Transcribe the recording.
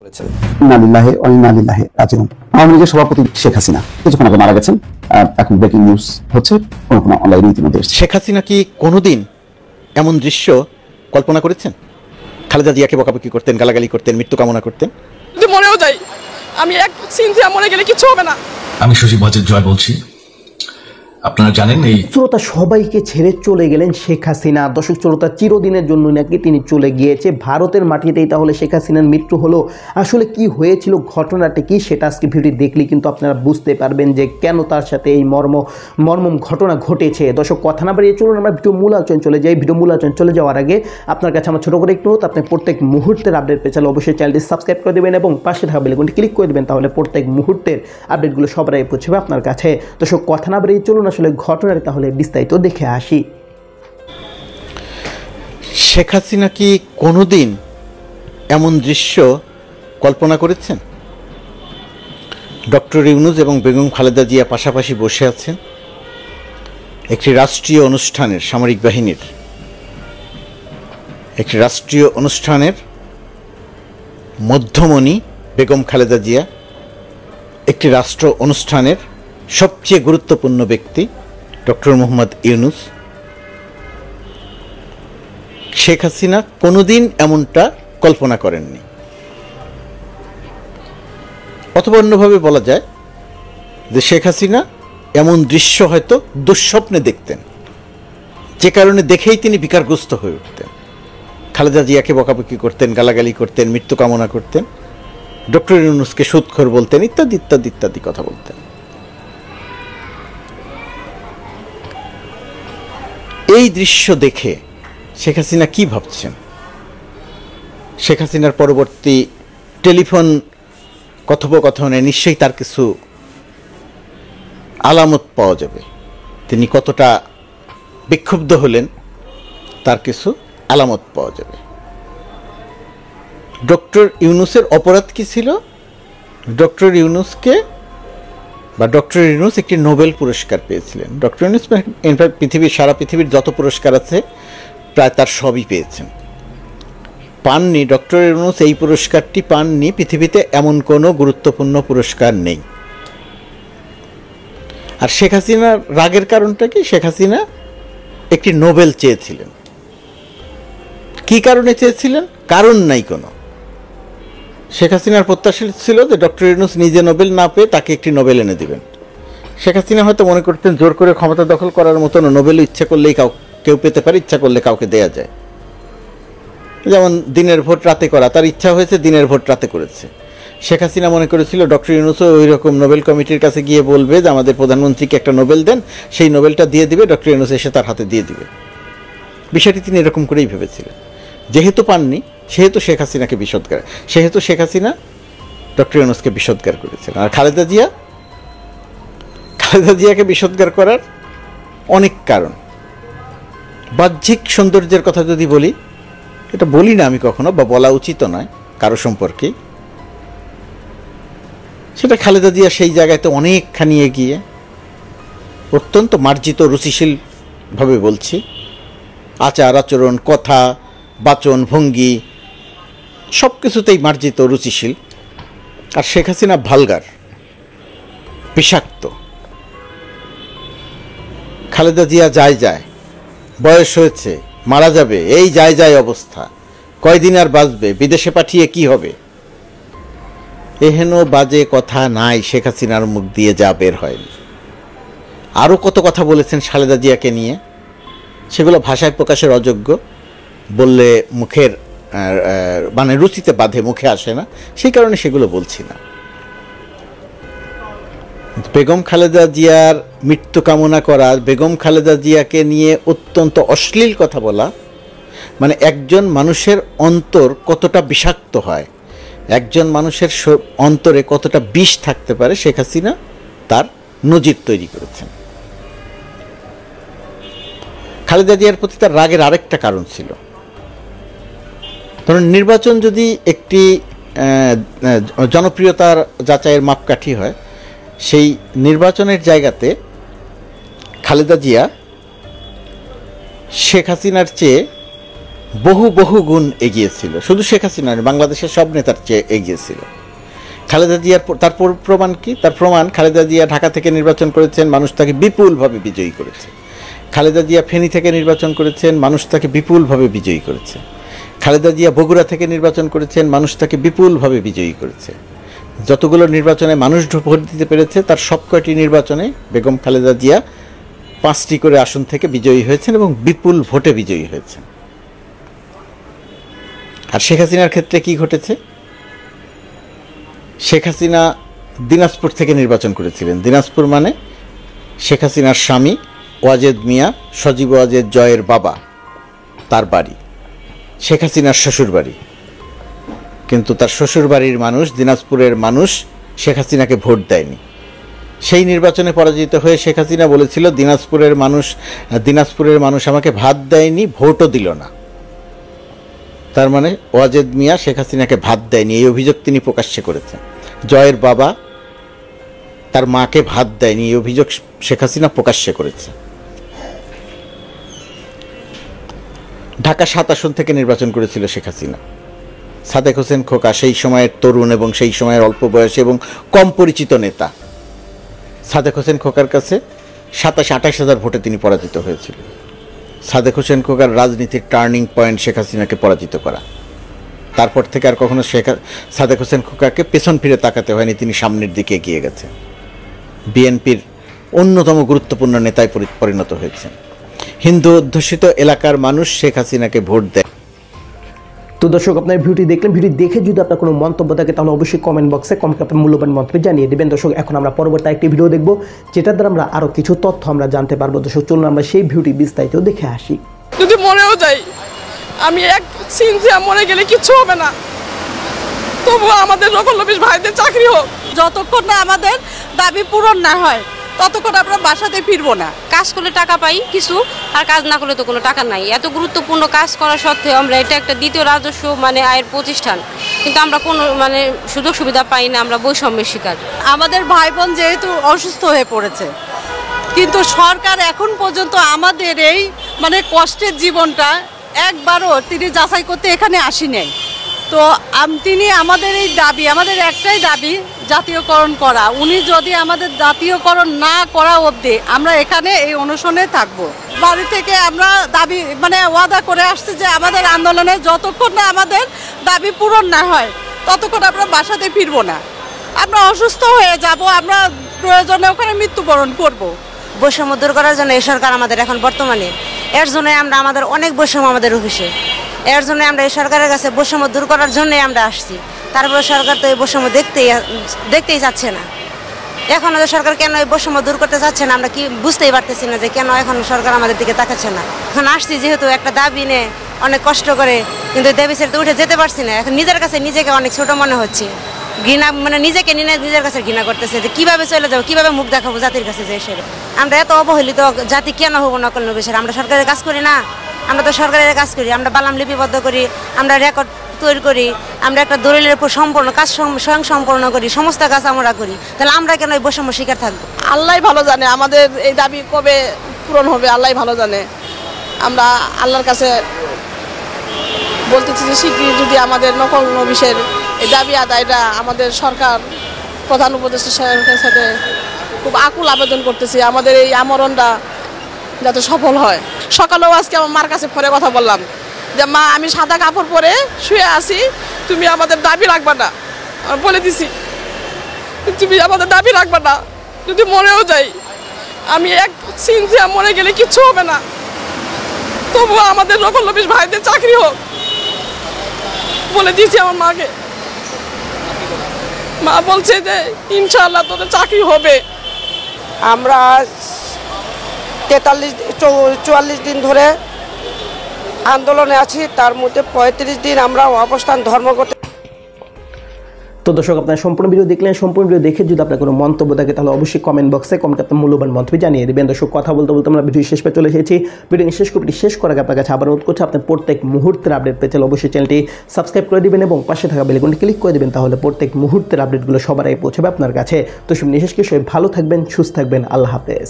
করেছেন। ইন্না লিল্লাহি ওয়া ইন্না ইলাইহি রাজিউন। আওয়ামী লীগের সভাপতি শেখ হাসিনা কিছুক্ষণ আগে মারা গেছেন। এখন ব্রেকিং নিউজ হচ্ছে কোন অনলাইনে ইতিমধ্যে এসেছে। শেখ হাসিনা কি কোনোদিন এমন দৃশ্য কল্পনা করেছেন? খালেদা জিয়াকে বকাবকি করতেন, গালাগালি করতেন, মৃত্যু কামনা করতেন। যদি মরেও যাই, আমি এক সিনথিয়া মরে গেলে কিছু হবে না। আমি শশী ওয়াজেদ জয় বলছি। আপনারা জানেন এই শ্রোতা সবাইকে ছেড়ে চলে গেলেন শেখ হাসিনা। দর্শক শ্রোতা, চিরদিনের জন্য নাকি তিনি চলে গিয়েছে ভারতের মাটিতেই। তাহলে শেখ হাসিনার মৃত্যু হলো, আসলে কি হয়েছিল, ঘটনাটা কি, সেটা আজকে ভিডিও দেখলে কিন্তু আপনারা বুঝতে পারবেন যে কেন তার সাথে এই মর্মম ঘটনা ঘটেছে। দর্শক, কথা না বাড়িয়ে চলুন আমরা ভিডিও মূল আলোচনা চলে যাই। ভিডিও মূল আলোচনা চলে যাওয়ার আগে আপনার কাছে আমার ছোটো করে একটু হতো, আপনি প্রত্যেক মুহূর্তের আপডেট পেয়ে চাইলে অবশ্যই চ্যানেলটি সাবস্ক্রাইব করে দেবেন এবং পাশে থাকা বেল আইকনটি ক্লিক করে দেবেন। তাহলে প্রত্যেক মুহূর্তের আপডেটগুলো সবার আগে পৌঁছবে আপনার কাছে। দর্শক, কথা না বাড়িয়ে চলুন আসলে ঘটনাটা তাহলে বিস্তারিত দেখে আসি। শেখ হাসিনা কি কোনোদিন এমন দৃশ্য কল্পনা করেছেন? ডক্টর ইউনূস এবং বেগম খালেদা জিয়া পাশাপাশি বসে আছেন একটি রাষ্ট্রীয় অনুষ্ঠানের, সামরিক বাহিনীর একটি রাষ্ট্রীয় অনুষ্ঠানের মধ্যমণি বেগম খালেদা জিয়া, একটি রাষ্ট্র অনুষ্ঠানের সবচেয়ে গুরুত্বপূর্ণ ব্যক্তি ডক্টর মোহাম্মদ ইউনূস। শেখ হাসিনা কোনোদিন এমনটা কল্পনা করেননি, অথবা অন্যভাবে বলা যায় যে শেখ হাসিনা এমন দৃশ্য হয়তো দুঃস্বপ্নে দেখতেন, যে কারণে দেখেই তিনি বিকারগ্রস্ত হয়ে উঠতেন। খালেদা জিয়াকে বকাবকি করতেন, গালাগালি করতেন, মৃত্যু কামনা করতেন, ডক্টর ইউনূসকে সুদখোর বলতেন, ইত্যাদি ইত্যাদি ইত্যাদি কথা বলতেন। এই দৃশ্য দেখে শেখ হাসিনা কি ভাবছেন? শেখ হাসিনার পরবর্তী টেলিফোন কথোপকথনে নিশ্চয়ই তার কিছু আলামত পাওয়া যাবে। তিনি কতটা বিক্ষুব্ধ হলেন তার কিছু আলামত পাওয়া যাবে। ডক্টর ইউনূসের অপরাধ কি ছিল? ডক্টর ইউনূস একটি নোবেল পুরস্কার পেয়েছিলেন। ডক্টর ইউনূস ইনফ্যাক্ট সারা পৃথিবীর যত পুরস্কার আছে প্রায় তার সবই পেয়েছেন। পাননি ডক্টর ইউনূস এই পুরস্কারটি পাননি, পৃথিবীতে এমন কোনো গুরুত্বপূর্ণ পুরস্কার নেই। আর শেখ হাসিনার রাগের কারণটা কি? শেখ হাসিনা একটি নোবেল চেয়েছিলেন। কি কারণে চেয়েছিলেন? কারণ নাই কোনো। শেখ হাসিনার প্রত্যাশা ছিল যে ডক্টর ইউনূস নিজে নোবেল না পেয়ে তাকে একটি নোবেল এনে দিবেন। শেখ হাসিনা হয়তো মনে করতেন জোর করে ক্ষমতা দখল করার মতো নোবেল ইচ্ছা করলেই কেউ পেতে পারে, ইচ্ছা করলে কাউকে দেয়া যায়। যেমন দিনের ভোট রাতে করা, তার ইচ্ছা হয়েছে দিনের ভোট রাতে করেছে। শেখ হাসিনা মনে করেছিল ডক্টর ইউনূসও ওই রকম নোবেল কমিটির কাছে গিয়ে বলবে যে আমাদের প্রধানমন্ত্রীকে একটা নোবেল দেন, সেই নোবেলটা দিয়ে দিবে, ডক্টর ইউনূস এসে তার হাতে দিয়ে দিবে। বিষয়টি তিনি এরকম করেই ভেবেছিলেন। যেহেতু পাননি সেহেতু শেখ হাসিনাকে শেখ হাসিনা ডক্টর ইউনূসকে বিষোদ্গার করেছেন। আর খালেদা জিয়াকে বিষোদ্গার করার অনেক কারণ। বাহ্যিক সৌন্দর্যের কথা যদি বলি, এটা বলি না আমি কখনো, বা বলা উচিত নয় কারো সম্পর্কে, সেটা খালেদা জিয়া সেই জায়গাতে অনেকখানি এগিয়ে, অত্যন্ত মার্জিত রুচিশীলভাবে বলছি, আচার আচরণ, কথা, বাচন ভঙ্গি সব কিছুতেই মার্জিত রুচিশীল। আর শেখ হাসিনা ভালগার, বিষাক্ত। খালেদা জিয়া যায়, বয়স হয়েছে, মারা যাবে, এই যায় অবস্থা, কয়দিন আর বাঁচবে, বিদেশে পাঠিয়ে কি হবে, এহেন বাজে কথা নাই শেখ হাসিনার মুখ দিয়ে, যা বের হয়নি। আরও কত কথা বলেছেন খালেদা জিয়াকে নিয়ে, সেগুলো ভাষায় প্রকাশের অযোগ্য, বললে মুখের মানে রুচিতে বাঁধে, মুখে আসে না, সেই কারণে সেগুলো বলছি না। বেগম খালেদা জিয়ার মৃত্যু কামনা করা, বেগম খালেদা জিয়াকে নিয়ে অত্যন্ত অশ্লীল কথা বলা, মানে একজন মানুষের অন্তর কতটা বিষাক্ত হয়, একজন মানুষের অন্তরে কতটা বিষ থাকতে পারে, শেখ হাসিনা তার নজির তৈরি করেছেন। খালেদা জিয়ার প্রতি তার রাগের আরেকটা কারণ ছিল। ধরুন, নির্বাচন যদি একটি জনপ্রিয়তার যাচাইয়ের মাপকাঠি হয়, সেই নির্বাচনের জায়গাতে খালেদা জিয়া শেখ হাসিনার চেয়ে বহু বহু গুণ এগিয়ে ছিল, শুধু শেখ হাসিনা নয়, বাংলাদেশের সব নেতার চেয়ে এগিয়ে ছিল। খালেদা জিয়ার তার প্রমাণ কি? তার প্রমাণ, খালেদা জিয়া ঢাকা থেকে নির্বাচন করেছেন, মানুষ তাকে বিপুলভাবে বিজয়ী করেছে। খালেদা জিয়া ফেনী থেকে নির্বাচন করেছেন, মানুষ তাকে বিপুলভাবে বিজয়ী করেছে। খালেদা জিয়া বগুড়া থেকে নির্বাচন করেছেন, মানুষ তাকে বিপুলভাবে বিজয়ী করেছে। যতগুলো নির্বাচনে মানুষ ভোট দিতে পেরেছে তার সবকটি নির্বাচনে বেগম খালেদা জিয়া 5টি করে আসন থেকে বিজয়ী হয়েছেন এবং বিপুল ভোটে বিজয়ী হয়েছেন। আর শেখ হাসিনার ক্ষেত্রে কি ঘটেছে? শেখ হাসিনা দিনাজপুর থেকে নির্বাচন করেছিলেন। দিনাজপুর মানে শেখ হাসিনার স্বামী ওয়াজেদ মিয়া, সজীব ওয়াজেদ জয়ের বাবা, তার বাড়ি, শেখ হাসিনার শ্বশুর বাড়ি। কিন্তু তার শ্বশুর বাড়ির মানুষ, দিনাজপুরের মানুষ শেখ হাসিনাকে ভোট দেয়নি। সেই নির্বাচনে পরাজিত হয়ে শেখ হাসিনা বলেছিল দিনাজপুরের মানুষ আমাকে ভাত দেয়নি, ভোটও দিল না। তার মানে ওয়াজেদ মিয়া শেখ হাসিনাকে ভাত দেয়নি, এই অভিযোগ তিনি প্রকাশ্যে করেছেন। জয়ের বাবা তার মাকে ভাত দেয়নি, এই অভিযোগ শেখ হাসিনা প্রকাশ্যে করেছে। ঢাকা 7 আসন থেকে নির্বাচন করেছিল শেখ হাসিনা। সাদেক হোসেন খোকা সেই সময়ের তরুণ এবং সেই সময়ের অল্প বয়সী এবং কম পরিচিত নেতা। সাদেক হোসেন খোকার কাছে 27-28 হাজার ভোটে তিনি পরাজিত হয়েছিলেন। সাদেক হোসেন খোকার রাজনীতির টার্নিং পয়েন্ট শেখ হাসিনাকে পরাজিত করা। তারপর থেকে আর কখনো সাদেক হোসেন খোকাকে পেছন ফিরে তাকাতে হয়নি, তিনি সামনের দিকে এগিয়ে গেছেন। বিএনপির অন্যতম গুরুত্বপূর্ণ নেতায় পরিণত হয়েছেন। হিন্দু অধ্যুষিত এলাকার মানুষ শেখ হাসিনাকে ভোট দেয়। তো দর্শক, আপনার ভিডিওটি দেখলেন। ভিডিও দেখে যদি আপনার কোনো মন্তব্য থাকে তাহলে অবশ্যই কমেন্ট বক্সে আপনার মূল্যবান মন্তব্য জানিয়ে দেবেন। দর্শক, এখন আমরা পরবর্তী একটি ভিডিও দেখব, যেটার দ্বারা আমরা আরও কিছু তথ্য আমরা জানতে পারবো। দর্শক, চলুন আমরা সেই ভিডিওটি বিস্তারিত দেখে আসি। যদি মরেও যাই, আমি এক সিনজিয়া মরে গেলে কিচ্ছু হবে না, তবুও আমাদের রকলবিশ ভাইদের চাকরি হোক। যতক্ষণ না আমাদের দাবি পূরণ না হয় ততক্ষণ আমরা বাসাতে ফিরবো না। কাজ করলে টাকা পাই কিছু, আর কাজ না করলে তো কোনো টাকা নাই। এত গুরুত্বপূর্ণ কাজ করা সত্ত্বেও আমরা এটা একটা দ্বিতীয় রাজস্ব আয়ের প্রতিষ্ঠান, কিন্তু আমরা কোনো সুযোগ সুবিধা পাই না, আমরা বৈষম্যের শিকার। আমাদের ভাই বোন যেহেতু অসুস্থ হয়ে পড়েছে, কিন্তু সরকার এখন পর্যন্ত আমাদের এই কষ্টের জীবনটা একবারও তিনি যাচাই করতে এখানে আসি নাই। তো তিনি আমাদের এই দাবি, আমাদের একটাই দাবি জাতীয়করণ করা। উনি যদি আমাদের জাতীয়করণ না করা অবধি আমরা এখানে এই অনশনে থাকবো। বাড়ি থেকে আমরা দাবি ওয়াদা করে আসছি যে আমাদের আন্দোলনে যতক্ষণ না আমাদের দাবি পূরণ না হয় ততক্ষণ আমরা বাসাতে ফিরবো না। আমরা অসুস্থ হয়ে যাব, আমরা প্রয়োজনে ওখানে মৃত্যুবরণ করব। বৈষম্য দূর করার জন্য এই সরকার আমাদের এখন বর্তমানে, এর জন্য আমরা আমাদের অনেক বৈষম্য আমাদের অফিসে, এর জন্য আমরা এই সরকারের কাছে বৈষম্য দূর করার জন্যই আমরা আসছি। তারপরে সরকার তো এই বৈষম্য দেখতেই যাচ্ছে না। এখন সরকার কেন এই বৈষম্য দূর করতে চাচ্ছে না আমরা কি বুঝতেই পারতেছি না, যে কেন এখন সরকার আমাদের দিকে তাকাচ্ছে না। এখন আসছি যেহেতু একটা দাবি নিয়ে অনেক কষ্ট করে, কিন্তু দাবি ছেড়ে তো উঠে যেতে পারছি না। এখন নিজের কাছে নিজেকে অনেক ছোট মনে হচ্ছে, ঘৃণা নিজেকে নিজের কাছে ঘৃণা করতেছে যে কীভাবে চলে যাবো, কীভাবে মুখ দেখাবো জাতির কাছে। যে সেরে আমরা এত অবহেলিত জাতি কেন হবো নকল নবিশের? আমরা সরকারের কাজ করি না? আমরা তো সরকারের কাজ করি, আমরা বালাম লিপিবদ্ধ করি, আমরা রেকর্ড তৈরি করি, আমরা একটা দলিলের উপর সম্পূর্ণ কাজ স্বয়ং সম্পূর্ণ করি, সমস্ত কাজ আমরা করি। তাহলে আমরা কেন এই বৈষম্য শিকার থাকবো? আল্লাহ ভালো জানে আমাদের এই দাবি কবে পূরণ হবে, আল্লাহ ভালো জানে। আমরা আল্লাহর কাছে বলতেছি যে শীঘ্রই যদি আমাদের নকল নবিশের এই দাবি আদায়টা আমাদের সরকার প্রধান উপদেষ্টা সাহেবের সাথে খুব আকুল আবেদন করতেছি, আমাদের এই আমরণটা যাতে সফল হয়। সকালেও আজকে আমার মার কাছে পরে কথা বললাম যে মা, আমি সাদা কাপড় পরে শুয়ে আছি, তুমি আমাদের দাবি রাখবা না। বলে দিছি তুমি আমাদের দাবি রাখবা না, যদি মরেও যাই, আমি এক সিনজিয়া মরে গেলে কিচ্ছু হবে না, তবুও আমাদের রকলবিশ ভাইদের চাকরি হোক। বলে দিয়েছি আমার মাকে। মা বলছে যে ইনশাআল্লাহ তোদের চাকরি হবে। আমরা 44 দিন ধরে আন্দোলনে আছি, তার মধ্যে 35 দিন আমরা অবস্থান ধর্মঘট। তো দর্শক, আপনারা সম্পূর্ণ ভিডিও দেখলেন। সম্পূর্ণ ভিডিও দেখে যদি আপনার কোনো মন্তব্য থাকে তাহলে অবশ্যই কমেন্ট বক্সে আপনার মূল্যবান মন্তব্য জানিয়ে দেবেন। দর্শক, কথা বলতে বলতে আমরা ভিডিও শেষ পেয়ে চলে এসেছি। ভিডিও শেষ করার আগে আপনার কাছে আবার অনুরোধ করছি, আপনার প্রত্যেক মুহূর্তের আপডেট পেতে অবশ্যই চ্যানেলটি সাবস্ক্রাইব করে দিবেন এবং পাশে থাকা বেল আইকনটি ক্লিক করে দিবেন, তাহলে প্রত্যেক মুহূর্তের আপডেটগুলো সবার আগে পৌঁছাবে আপনার কাছে। তো সব নিঃশেষ সবাই ভালো থাকবেন, সুস্থ থাকবেন। আল্লাহ হাফেজ।